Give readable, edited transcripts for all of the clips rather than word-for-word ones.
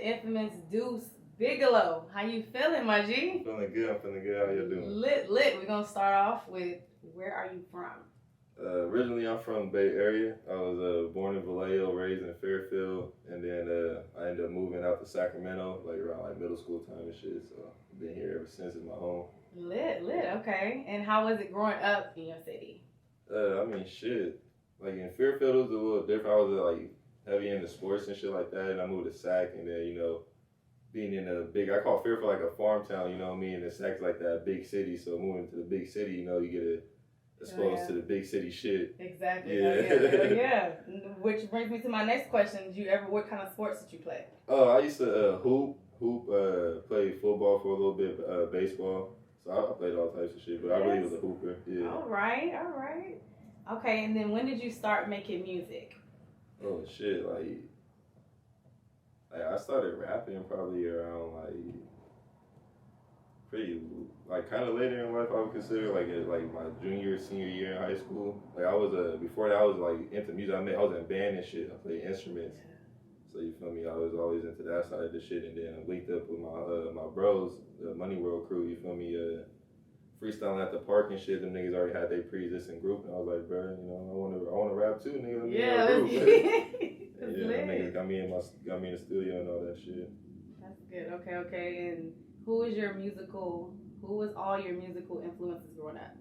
Infamous Dusse Bigalow. How you feeling, my G? Feeling good. I'm feeling good. How you doing? Lit, lit. We're gonna start off with where are you from? Originally, I'm from Bay Area. I was born in Vallejo, raised in Fairfield, and then I ended up moving out to Sacramento, like around like middle school time and shit. So I've been here ever since. It's my home. Lit, lit. Okay. And how was it growing up in your city? I mean, shit. Like in Fairfield, it was a little different. I was like heavy into sports and shit like that, and I moved to SAC, and then being in a big, I call Fairfield like a farm town, you know what I mean? And the SAC's like that big city, so moving to the big city, you get exposed to the big city shit. Exactly. Yeah. Yeah. Which brings me to my next question. What kind of sports did you play? Oh, I used to play football for a little bit, baseball. So I played all types of shit, but I really was a hooper. Yeah. All right. Okay, and then when did you start making music? Oh shit, like I started rapping probably around pretty kind of later in life. I would consider like my junior senior year in high school. Like I was before that I was like into music. I was in band and shit. I played instruments. So you feel me? I was always into that side of the shit, and then I linked up with my bros, the Money World crew. You feel me? Freestyling at the park and shit. Them niggas already had their pre-existing group, and I was like, bro, I want to rap too, nigga. Let me in my group. Yeah, them niggas got me in the studio and all that shit. That's good. Okay. And who was all your musical influences growing up?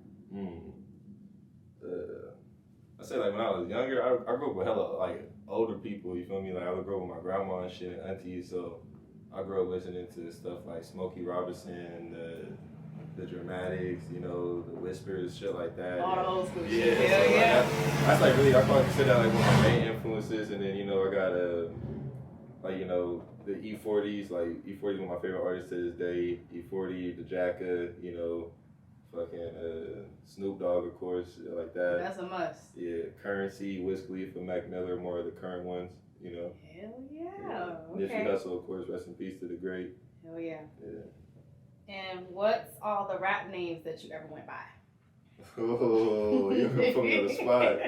I say like when I was younger, I grew up with hella like older people. You feel me? Like I grew up with my grandma and shit and aunties, so I grew up listening to stuff like Smokey Robinson, the Dramatics, the Whispers, shit like that. All the old school shit. Yeah. That's like really, I probably consider that like one of my main influences. And then I got the E40s. Like E40 is one of my favorite artists to this day. E40, the Jacka, fucking Snoop Dogg, of course, like that. That's a must. Yeah, Currency, Wiz Khalifa, Mac Miller, more of the current ones. Hell yeah. Okay. Nipsey Hussle, of course, rest in peace to the great. Hell yeah. Yeah. And what's all the rap names that you ever went by? Oh, you're gonna put me on the spot.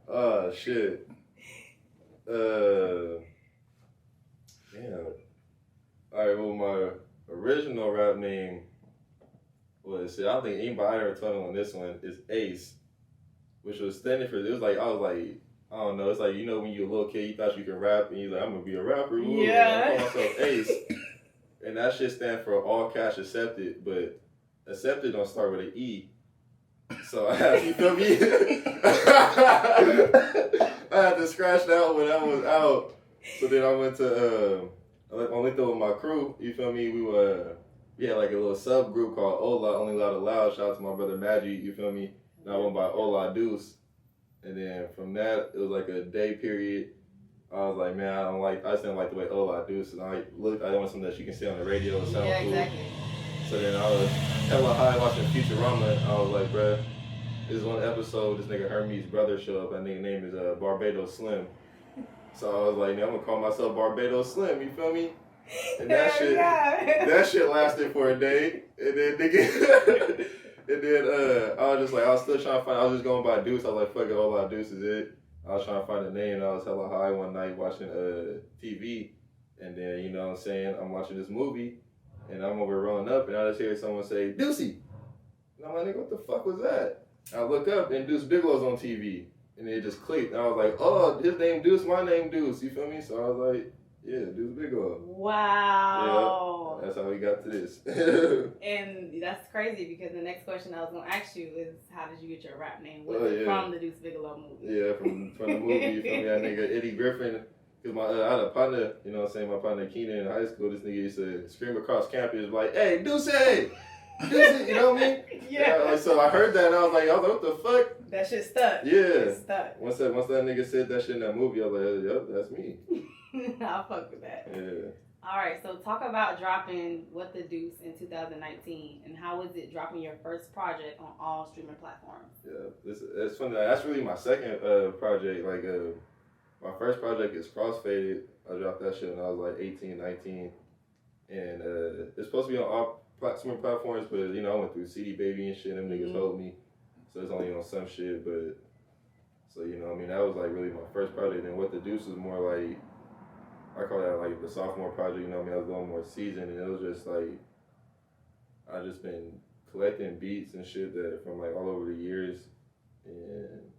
Oh, shit. Damn. Alright, well, my original rap name was, I don't think anybody ever told me on this one, is Ace, which was standing for, I don't know, it's like, when you're a little kid, you thought you could rap, and you're like, I'm gonna be a rapper. Ooh. Yeah. I call myself Ace. And that shit stand for all cash accepted, but accepted don't start with an E. So I had, you feel me? I had to scratch that when that was out. So then I went to, I linked up with my crew, you feel me? We had like a little subgroup called Ola, Only Loud Aloud. Shout out to my brother Magic, you feel me? And I went by Ola Deuce. And then from that, it was like a day period. I was like, man, I just didn't like the way Ola Deuce. And I want something that you can say on the radio and sound cool. Exactly. So then I was hella high watching Futurama. I was like, bruh, this is one episode, this nigga Hermes' brother show up. That nigga name is Barbados Slim. So I was like, I'm gonna call myself Barbados Slim, you feel me? And that shit lasted for a day. And then I was just like, I was still trying to find, I was just going by Deuce. I was like, fuck it, Ola Deuce is it. I was trying to find a name, and I was hella high one night watching TV. And then, I'm watching this movie. And I'm over rolling up, and I just hear someone say, Ducey! And I'm like, nigga, what the fuck was that? I look up, and Dusse Bigalow's on TV. And it just clicked. And I was like, oh, his name Deuce, my name Deuce. You feel me? So I was like, yeah, Dusse Bigalow. Wow. Yeah, that's how we got to this. And that's crazy, because the next question I was going to ask you is, how did you get your rap name? Was it from the Dusse Bigalow movie? Yeah, from the movie. You feel me? That nigga Eddie Griffin. Because I had a partner, my partner Keenan in high school, this nigga used to scream across campus like, hey, Dusse! Dusse! You know what I mean? Yeah. So I heard that and I was like, what the fuck? That shit stuck. Yeah. It stuck. Once that nigga said that shit in that movie, I was like, yep, that's me. I'll fuck with that. Yeah. Alright, so talk about dropping What the Deuce in 2019, and how was it dropping your first project on all streaming platforms? Yeah, it's funny. That's really my second project. My first project is Crossfaded. I dropped that shit when I was like 18, 19. And it's supposed to be on all streaming platforms, but I went through CD Baby and shit, them niggas hold me. So it's only on some shit, but so that was like really my first project. And What the Deuce was more like I call that like the sophomore project. You know what I mean? I was a little more seasoned, and it was just like I just been collecting beats and shit that from like all over the years, and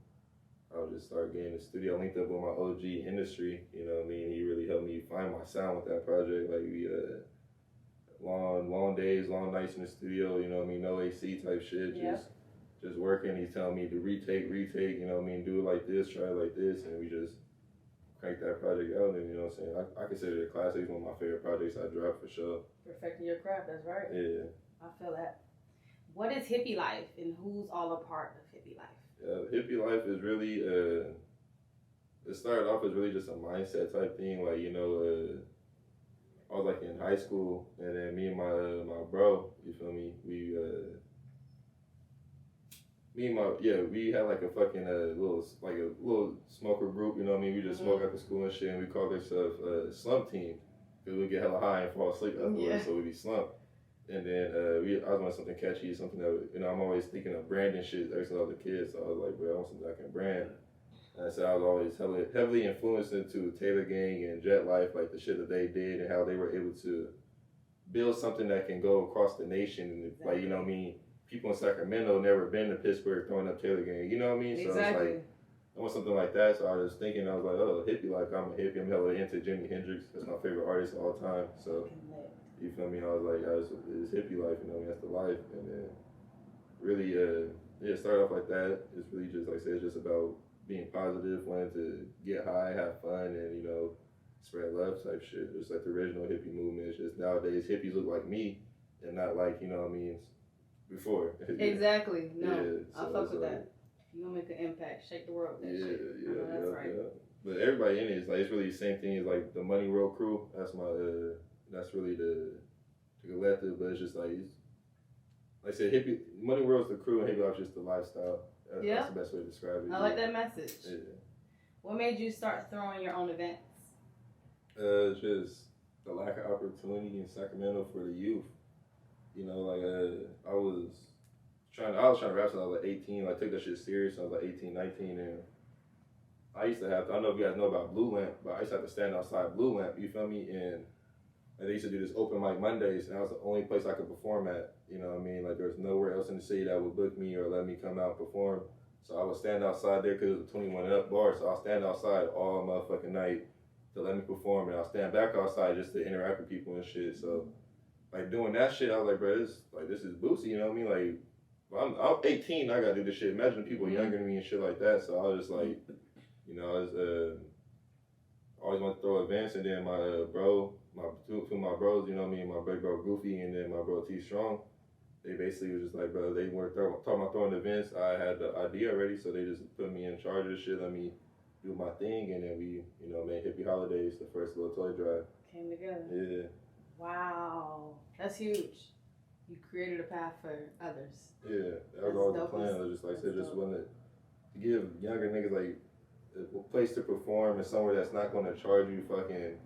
I would just start getting in the studio. I linked up with my OG Industry. You know what I mean? He really helped me find my sound with that project. Like we long days, long nights in the studio. You know what I mean? No AC type shit. Just working. He's telling me to retake. You know what I mean? Do it like this, try it like this, and we just crank that project out. And you know what I'm saying? I consider it classic. It's one of my favorite projects I dropped for sure. Perfecting your craft. That's right. Yeah. I feel that. What is hippie life, and who's all a part of hippie life? Hippie life is really it started off as really just a mindset type thing. Like, you know, I was like in high school, and then me and my bro, you feel me? We had like a fucking little smoker group. You know what I mean? We just smoke after school and shit, and we called ourselves slump team because we get hella high and fall asleep afterwards, so we be slumped. And then I was wanting something catchy, something that, you know, I'm always thinking of branding shit ever since I was a kid. So I was like, bro, I want something I can brand. And so I was always heavily influenced into Taylor Gang and Jet Life, like the shit that they did and how they were able to build something that can go across the nation. And exactly. Like, you know what I mean? People in Sacramento never been to Pittsburgh throwing up Taylor Gang. You know what I mean? Exactly. So it's like, I want something like that. So I was thinking, I was like, oh, hippie life. I'm a hippie. I'm hella into Jimi Hendrix. That's my favorite artist of all time. So. You feel me? I was like, it's hippie life, you know, that's the life. And then really, start off like that. It's really just, like I said, it's just about being positive, wanting to get high, have fun, and, you know, spread love type shit. Just like the original hippie movement. It's just nowadays hippies look like me and not like, you know what I mean, before. Exactly. No, so I fuck with that. You gonna make an impact, shake the world with that shit. That's right. Yeah. But everybody in it is like, it's really the same thing as like the Money World crew. That's my, that's really the collective, but it's just like I said, hippie Money World's the crew and hippie life's just the lifestyle. That's the best way to describe it. I like that message. Yeah. What made you start throwing your own events? Just the lack of opportunity in Sacramento for the youth. You know, like I was trying to rap since I was like 18. Like, took that shit serious. I was like 18, 19, and I used to have to, I don't know if you guys know about Blue Lamp, but I used to have to stand outside Blue Lamp, you feel me? And they used to do this open mic Mondays, and that was the only place I could perform at. You know what I mean? Like, there was nowhere else in the city that would book me or let me come out and perform. So I would stand outside there because it was a 21 and up bar. So I'll stand outside all motherfucking night to let me perform, and I'll stand back outside just to interact with people and shit. So, like, doing that shit, I was like, bro, this is Boosie, you know what I mean? Like, I'm 18, I gotta do this shit. Imagine people younger than me and shit like that. So I was just like, you know, I was always want to throw events, and then my two of my bros, you know what I mean, my big bro Goofy and then my bro T Strong, they basically was just like, bro, they weren't talking about throwing events. I had the idea already, so they just put me in charge of this shit, let me do my thing, and then we, you know, made Hippie Holidays the first little toy drive. Came together. Yeah. Wow, that's huge. You created a path for others. Yeah, that was all the plan. It was just like I said, just wanted to give younger niggas like a place to perform and somewhere that's not going to charge you fucking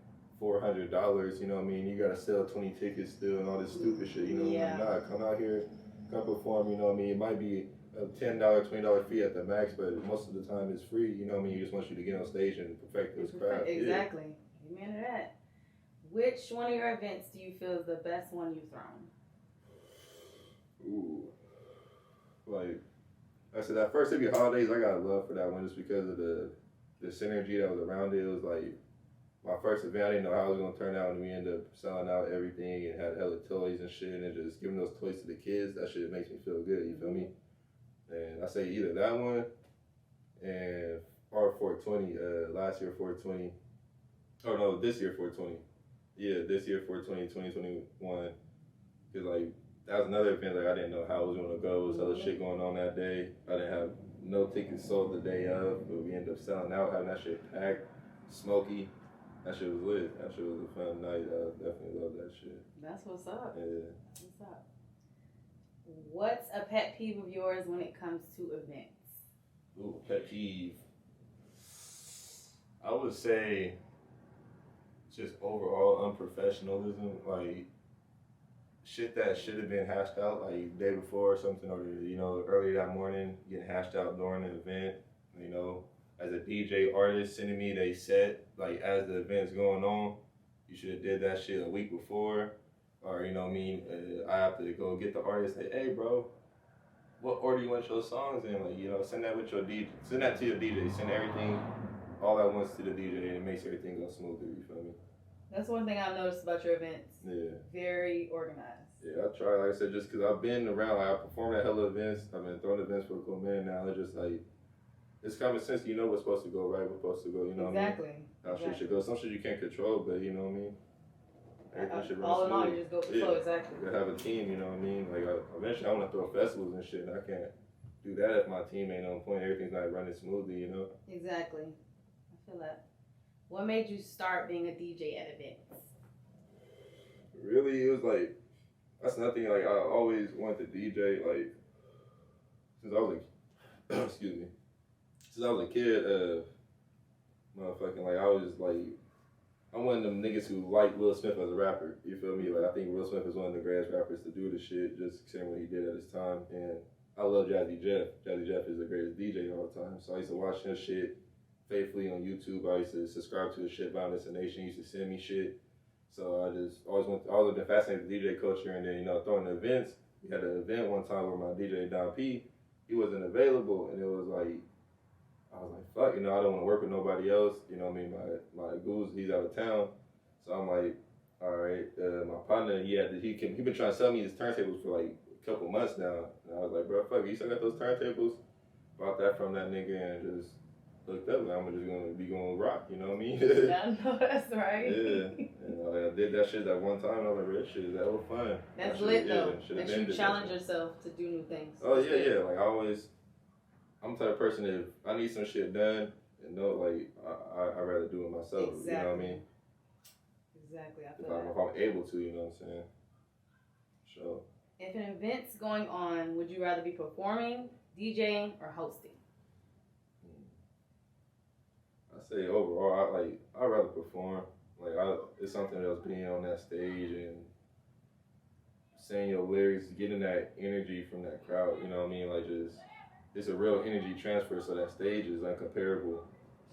$400. You know what I mean? You got to sell 20 tickets still and all this stupid shit. You know what I mean? Nah, come out here, come perform. You know what I mean? It might be a $10, $20 fee at the max, but most of the time it's free. You know what I mean? He just wants you to get on stage and perfect this craft. Exactly. Amen to that. Which one of your events do you feel is the best one you've thrown? Ooh. Like I said, that first Hippie Holidays, I got love for that one just because of the synergy that was around it. It was like my first event. I didn't know how it was gonna turn out, and we ended up selling out everything and had hella toys and shit, and just giving those toys to the kids. That shit makes me feel good. You feel me? And I say either that one and R420. Last year 420. Oh no, this year 420. Yeah, this year 420, 2021. Cause like, that was another event, like I didn't know how it was gonna go. There was other shit going on that day. I didn't have no tickets sold the day of, but we ended up selling out, having that shit packed, smoky. That shit was lit. That shit was a fun night. I definitely love that shit. That's what's up. Yeah. That's what's up. What's a pet peeve of yours when it comes to events? Ooh, pet peeve. I would say just overall unprofessionalism, like shit that should have been hashed out like the day before or something, or, you know, early that morning, getting hashed out during the event, you know, as a DJ artist sending me they set, like as the event's going on, you should have did that shit a week before. Or, you know what I mean, I have to go get the artist, say, hey, bro, what order you want your songs in? Like, you know, send that with your DJ, send that to your DJ, send everything all at once to the DJ, and it makes everything go smoother, you feel me? That's one thing I've noticed about your events. Yeah. Very organized. Yeah, I try, like I said, just because I've been around, like, I performed at hella events, I've been throwing events for a cool minute now, it's just like, it's common sense, you know what's supposed to go right, what's supposed to go, you know exactly. what I mean? How shit should go. Some shit you can't control, but you know what I mean? Everything should run all in all, smooth. you just go with the flow, exactly. You gotta have a team, you know what I mean? Like, eventually I want to throw festivals and shit, and I can't do that if my team ain't on point. Everything's not running smoothly, you know? Exactly. I feel that. What made you start being a DJ at events? Really, it was like, that's nothing, like, I always wanted to DJ, like, since I was a, excuse me, since I was a kid, motherfucking, like, I was just, like, I'm one of them niggas who like Will Smith as a rapper, you feel me? Like, I think Will Smith is one of the greatest rappers to do this shit, just saying what he did at his time, and I love Jazzy Jeff. Jazzy Jeff is the greatest DJ all the time, so I used to watch his shit faithfully on YouTube. I used to subscribe to his shit, Violence and Nation, he used to send me shit. So I just always been fascinated with DJ culture, and then, you know, throwing the events. We had an event one time where my DJ Don P, he wasn't available, and it was like, I was like, fuck, you know, I don't want to work with nobody else. You know what I mean? My goose, he's out of town. So I'm like, all right, my partner, he been trying to sell me his turntables for like a couple months now. And I was like, bro, fuck, you still got those turntables? Bought that from that nigga and just looked up, like, I'm just gonna rock, you know what I mean? Yeah, I know, that's right. Yeah, and I did that shit that one time, and I was like, bro, this shit is that was fun. That's lit though, that you challenge yourself to do new things. Oh yeah, like I'm the type of person that if I need some shit done, and know, like, I'd rather do it myself, exactly. You know what I mean? Exactly, I feel if I'm able to, you know what I'm saying? So. If an event's going on, would you rather be performing, DJing, or hosting? I say overall, I'd rather perform. Like, it's something else being on that stage and saying your lyrics, getting that energy from that crowd, you know what I mean? Like, just, it's a real energy transfer, so that stage is uncomparable.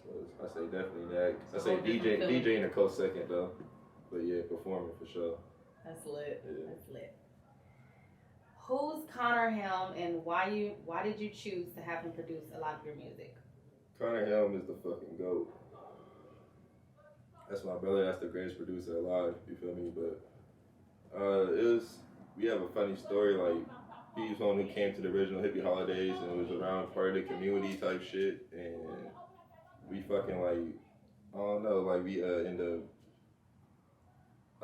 So I say definitely that. I say DJ in a close second though. But yeah, performing for sure. That's lit. Yeah. That's lit. Who's Connor Helm, and why did you choose to have him produce a lot of your music? Connor Helm is the fucking GOAT. That's my brother, that's the greatest producer alive, you feel me? But we have a funny story, like, he's one who came to the original Hippie holidays and was around part of the community type shit, and we fucking, like, I don't know, like, we end up,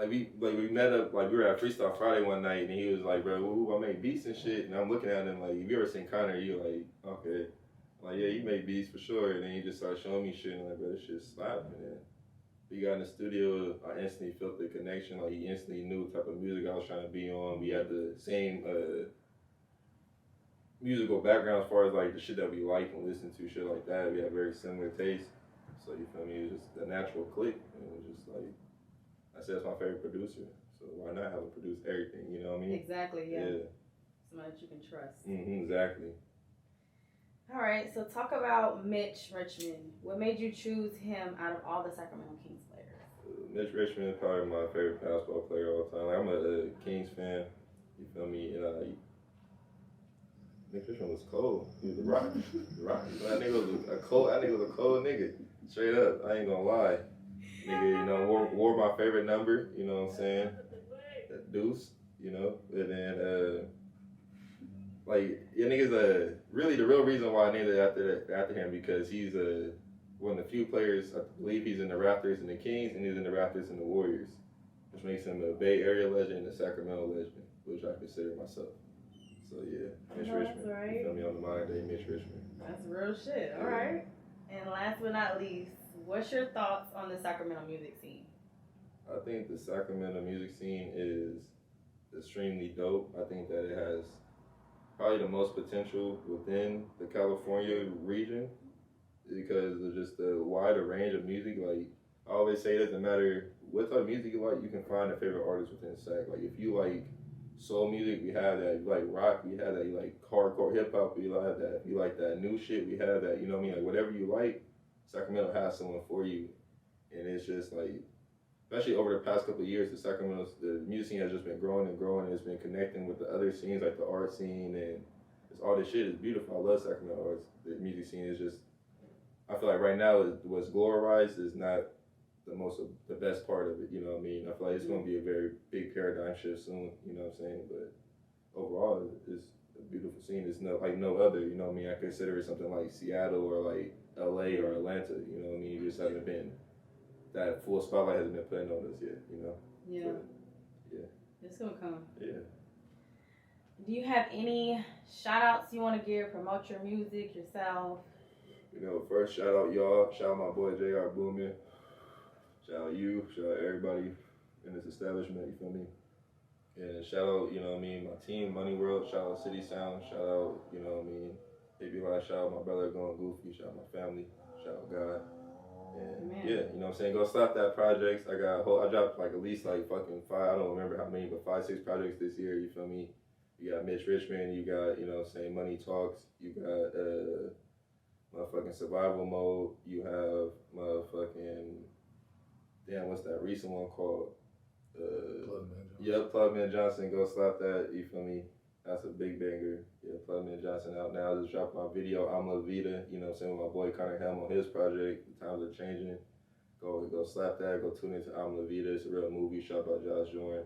we met up, like, we were at Freestyle Friday one night, and he was like, bro, ooh, I make beats and shit, and I'm looking at him like, if you ever seen Connor, you're like, okay, like, yeah, you make beats for sure, and then he just started showing me shit, and I'm like, bro, this shit's slapping, and then we got in the studio, I instantly felt the connection, like, he instantly knew the type of music I was trying to be on, we had the same, musical background as far as, like, the shit that we like and listen to, shit like that, we have very similar tastes, so, you feel me, it was just a natural click, and it was just, like, I said it's my favorite producer, so why not have him produce everything, you know what I mean? Exactly, yeah. Someone that you can trust. Exactly. All right, so talk about Mitch Richmond. What made you choose him out of all the Sacramento Kings players? Mitch Richmond is probably my favorite basketball player of all time. Like, I'm a Kings fan, you feel me? And Mitch Richmond was cold. He was a rock. That nigga was a cold nigga. Straight up, I ain't gonna lie. Nigga, you know, wore my favorite number, you know what I'm saying? That Dusse, you know? And then, like, your nigga's really the real reason why I named it after him, because he's one of the few players, I believe he's in the Raptors and the Kings, and he's in the Raptors and the Warriors, which makes him a Bay Area legend and a Sacramento legend, which I consider myself. So yeah, Mitch Richmond. Right. You feel me, on the modern day Mitch Richmond. That's real shit. All right. And last but not least, what's your thoughts on the Sacramento music scene? I think the Sacramento music scene is extremely dope. I think that it has probably the most potential within the California region because of just the wider range of music. Like, I always say, it doesn't matter what type of music you like, you can find a favorite artist within SAC. Like, if you like soul music, we have that. If you like rock, we have that. You like hardcore hip hop, we have that. If you like that new shit, we have that. You know what I mean? Like, whatever you like, Sacramento has someone for you, and it's just like, especially over the past couple of years, the music scene has just been growing and growing. And it's been connecting with the other scenes, like the art scene, and it's all this shit is beautiful. I love Sacramento. The music scene is just, I feel like right now what's glorified is not the best part of it. You know what I mean? I feel like it's going to be a very big paradigm shift soon. You know what I'm saying? But overall, it's a beautiful scene. It's no other. You know what I mean? I consider it something like Seattle or like LA or Atlanta. You know what I mean? You just haven't been. That full spotlight hasn't been put on us yet, you know? Yeah. But, yeah. It's gonna come. Yeah. Do you have any shout outs you want to give? Promote your music, yourself? You know, first shout out y'all. Shout out my boy JR Boomin. Shout out you. Shout out everybody in this establishment, you feel me? And shout out, you know what I mean, my team, Money World. Shout out City Sound. Shout out, you know what I mean, Hippie Live. Shout out my brother Going Goofy. Shout out my family. Shout out God. And yeah, you know what I'm saying? Go slap that projects. I dropped like at least like fucking 5, I don't remember how many, but 5, 6 projects this year, you feel me? You got Mitch Richmond, you got, you know what I'm saying, Money Talks, you got motherfucking Survival Mode, you have motherfucking, damn, what's that recent one called? Plugman Johnson, go slap that, you feel me? That's a big banger. Yeah, Plugman Johnson out now. I just dropped my video, I'm La Vida, you know what I'm saying, with my boy Connor Helm on his project. The times are changing. Go slap that, go tune into I'm La Vida. It's a real movie shot by Josh Jordan.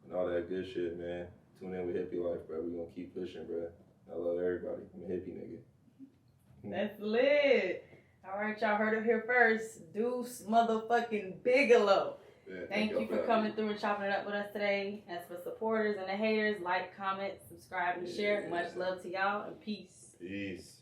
And all that good shit, man. Tune in with Hippie Life, bro. We gonna keep pushing, bro. I love everybody. I'm a hippie nigga. That's lit. All right, y'all heard it here first. Dusse motherfucking Bigalow. Yeah, Thank you for coming through and chopping it up with us today. As for supporters and the haters, like, comment, subscribe, and share. Much love to y'all, and peace. Peace.